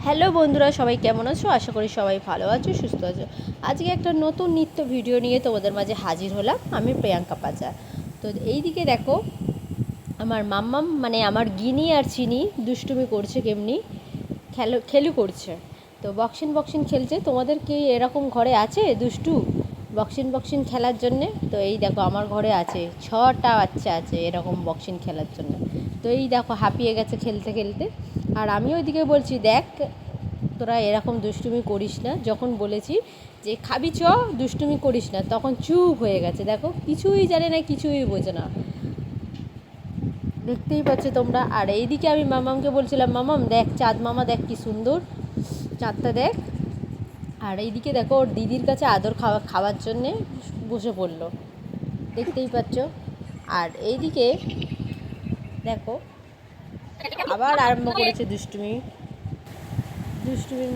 Hello বন্ধুরা, সবাই কেমন আছো? আশা করি সবাই ভালো আছো, সুস্থ আছো। আজকে একটা নতুন নিত্য ভিডিও নিয়ে তোমাদের মাঝে হাজির হলাম। আমি প্রিয়াঙ্কা পাচা। তো এই দিকে দেখো, আমার মাম্মাম মানে আমার গিনি আর চিনি দুষ্টুমি করছে, কেমনি খেলু করছে। তো বক্সিন বক্সিন খেলছে। তোমাদের কি এরকম ঘরে আছে দুষ্টু বক্সিন বক্সিন খেলার জন্যে? তো এই দেখো, আমার ঘরে আছে 6টা বাচ্চা আছে এরকম বক্সিন খেলার জন্য। তো এই দেখো, হাঁপিয়ে গেছে খেলতে খেলতে। আর আমি ওইদিকে বলছি, দেখ তোরা এরকম দুষ্টুমি করিস না। যখন বলেছি যে খাবি চ, দুষ্টুমি করিস না, তখন চুপ হয়ে গেছে। দেখো, কিছুই জানে না, কিছুই বোঝে না, দেখতেই পাচ্ছ তোমরা। আর এইদিকে আমি মামামকে বলছিলাম, মামাম দেখ চাঁদ মামা, দেখ কি সুন্দর চাঁদটা দেখ। আর এইদিকে দেখো, ওর দিদির কাছে আদর খাওয়ার জন্যে বসে পড়লো, দেখতেই পাচ্ছ। আর এইদিকে দেখো, আবার আরম্ভ করেছে দুষ্টুমি।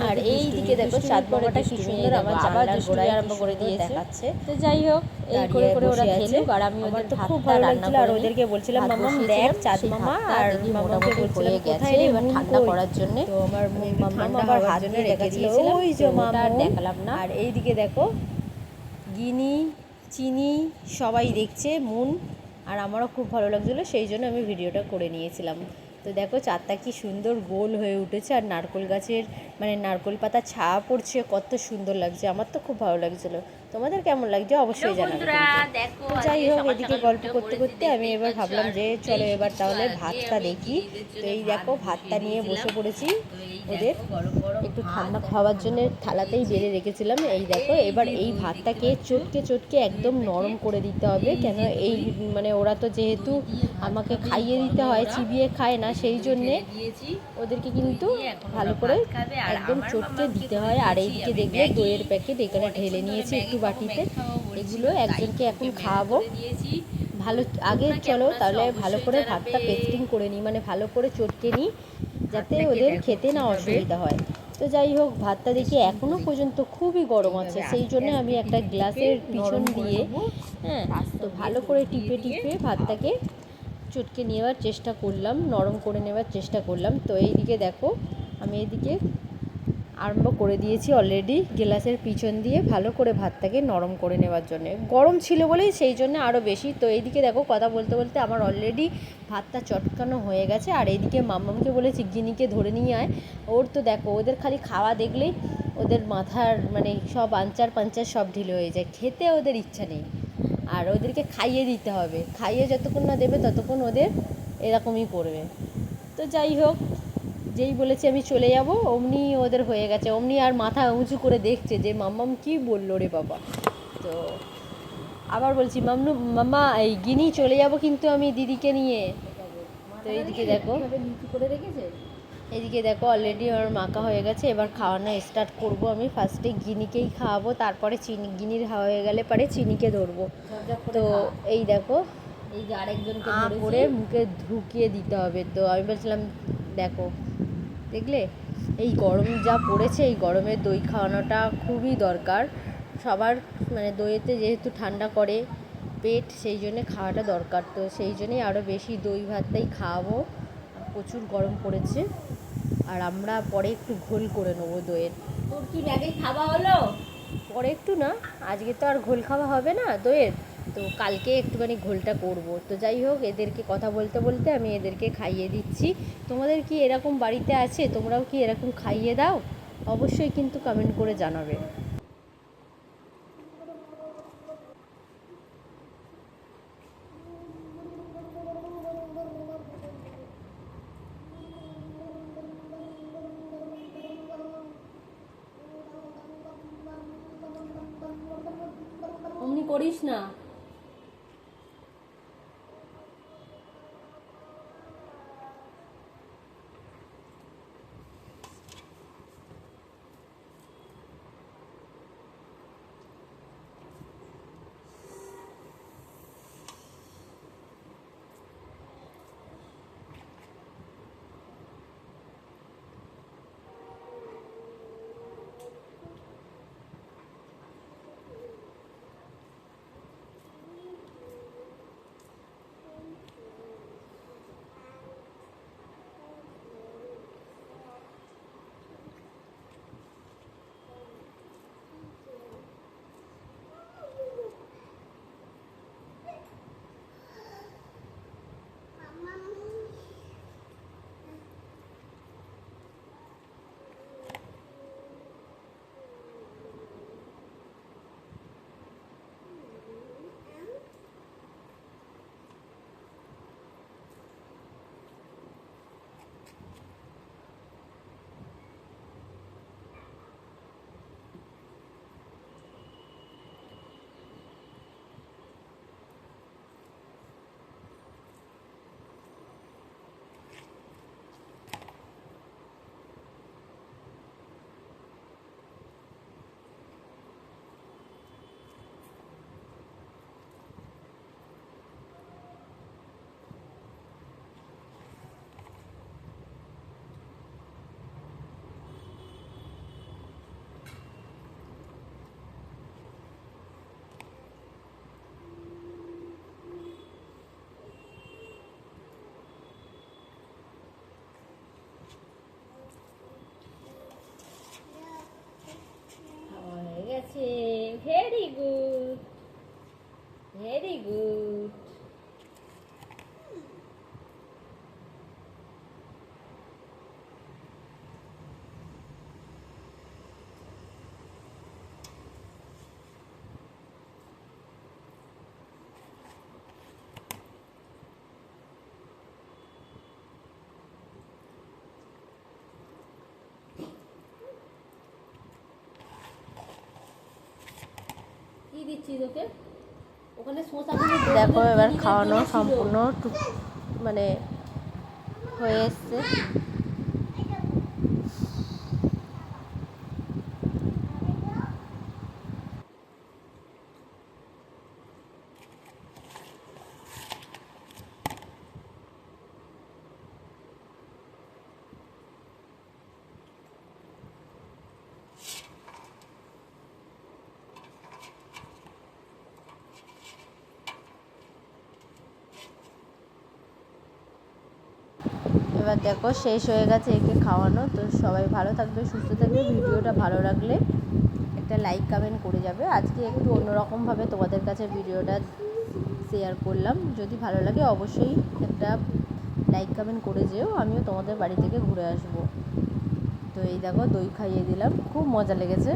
আর এই দিকে দেখো, চাঁদ মামাটা কি সুন্দর আমার জানলার গোড়ায় আরম্ভ করে দিয়েছে দেখাচ্ছে। তো যাই হোক, এই করে করে ওরা খেলুক। আর আমি ওদের তো খুব ভালো লাগছিল। আর ওদেরকে বলছিলাম, মামাম দেখ চাঁদ মামা। আর মামাকে বলছিলাম কোথায় এবার ঠান্ডা করার জন্য। তো আমার মামাম আবার হাত দিয়ে রেখে দিয়েছিলাম, ওই যে মামা দেখালাম না। আর এই দিকে দেখো, গিনি চিনি সবাই দেখছে মুন। আর আমারও খুব ভালো লাগছিলো, সেই জন্য আমি ভিডিওটা করে নিয়েছিলাম। তো দেখো, চাঁদটা কি সুন্দর গোল হয়ে উঠেছে। আর নারকেল গাছের মানে নারকেল পাতা ছায়া পড়ছে, কত সুন্দর লাগছে। আমার তো খুব ভালো লাগছিলো। তোমাদের কেমন লাগছে অবশ্যই জানাবে। তো যাই হোক, এদিকে গল্প করতে করতে আমি এবার ভাবলাম যে চলো এবার তাহলে ভাতটা দেখি। তো এই দেখো, ভাতটা নিয়ে বসে পড়েছি। ওদের একটু ঠান্ডা খাওয়ার জন্য থালাতেই বেড়ে রেখেছিলাম। এই দেখো, এবার এই ভাতটাকে চটকে চটকে একদম নরম করে দিতে হবে। কেন এই মানে ওরা তো যেহেতু আমাকে খাইয়ে দিতে হয়, চিবিয়ে খায় না, সেই জন্যে ওদেরকে কিন্তু ভালো করে একদম চটকে দিতে হয়। আর এইদিকে দেখবে দইয়ের প্যাকেট এখানে ঢেলে নিয়েছি একটু বাটিতে। এগুলো একজনকে এখন খাওয়াবো। ভালো আগে চলো তাহলে ভালো করে ভাতটা পেস্টিং করে নিই, মানে ভালো করে চটকে নিই, যাতে ওদের খেতে না অসুবিধা হয়। তো যাই হোক, ভাতটা দেখি এখনও পর্যন্ত খুবই গরম আছে, সেই জন্য আমি একটা গ্লাসের পিছন দিয়ে তো ভালো করে টিপে টিপে ভাতটাকে চটকে নেওয়ার চেষ্টা করলাম, নরম করে নেওয়ার চেষ্টা করলাম। তো এইদিকে দেখো, আমি এইদিকে আরম্ভ করে দিয়েছি অলরেডি গ্লাসের পিছন দিয়ে ভালো করে ভাতটাকে নরম করে নেওয়ার জন্য। গরম ছিল বলেই সেই জন্য আরও বেশি। তো এইদিকে দেখো, কথা বলতে বলতে আমার অলরেডি ভাতটা চটকানো হয়ে গেছে। আর এইদিকে মাম্মামকে বলেছি গিনিকে ধরে নিয়ে আয়। ওর তো দেখো, ওদের খালি খাওয়া দেখলেই ওদের মাথার মানে সব আঞ্চার পাঞ্চার সব ঢিলে হয়ে যায়, খেতে ওদের ইচ্ছা নেই। আর ওদেরকে খাইয়ে দিতে হবে, খাইয়ে যতক্ষণ না দেবে ততক্ষণ ওদের এরকমই করবে। তো যাই হোক, যেই বলেছি আমি চলে যাব, অমনি ওদের হয়ে গেছে। অমনি আর মাথা উঁচু করে দেখছে যে মাম্মাম কি বললো রে বাবা। তো আবার বলছি, মাম্মা এই গিনি চলে যাব কিন্তু আমি দিদিকে নিয়ে। তো এইদিকে দেখো, নিচু করে রেখেছে। এদিকে দেখো, অলরেডি আমার মাখা হয়ে গেছে। এবার খাওয়ানো স্টার্ট করব। আমি ফার্স্টে গিনিকেই খাওয়াবো, তারপরে গিনির হয়ে গেলে পরে চিনিকে ধরবো। তো এই দেখো, এই যে আরেকজনকে করে মুখে ঢুকিয়ে দিতে হবে। তো আমি বলছিলাম, দেখো দেখলে এই গরম যা পড়েছে, এই গরমে দই খাওয়ানোটা খুবই দরকার সবার। মানে দইয়েতে যেহেতু ঠান্ডা করে পেট, সেই জন্যে খাওয়াটা দরকার। তো সেই জন্যেই আরও বেশি দই ভাতটাই খাওয়াবো। প্রচুর গরম পড়েছে। আর আমরা পরে একটু ঘোল করে নেবো দইয়ের। তোর কি ব্যাগে খাওয়া হলো? পরে একটু না, আজকে তো আর ঘোল খাওয়া হবে না দইয়ের। তো কালকে একটুখানি ঘোলটা করব। তো যাই হোক, এদেরকে কথা বলতে বলতে আমি এদেরকে খাইয়ে দিচ্ছি। তোমাদের কি এরকম বাড়িতে আছে? তোমরাও কি এরকম খাইয়ে দাও? অবশ্যই কিন্তু কমেন্ট করে জানাবে। অমনি করিস না। Very good, very good. কি দিচ্ছি তোকে ওখানে? দেখো এবার খাওয়ানো সম্পূর্ণ মানে হয়ে এসছে। এবার দেখো শেষ হয়ে গেছে একে খাওয়ানো। তো সবাই ভালো থাকবে, সুস্থ থাকবে। ভিডিওটা ভালো লাগলে একটা লাইক কমেন্ট করে যাবে। আজকে একটু অন্যরকমভাবে তোমাদের কাছে ভিডিওটা শেয়ার করলাম। যদি ভালো লাগে অবশ্যই একটা লাইক কমেন্ট করে যেও, আমিও তোমাদের বাড়ি থেকে ঘুরে আসবো। তো এই দেখো দই খাইয়ে দিলাম, খুব মজা লেগেছে।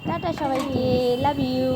টাটা সবাইকে, লাভ ইউ।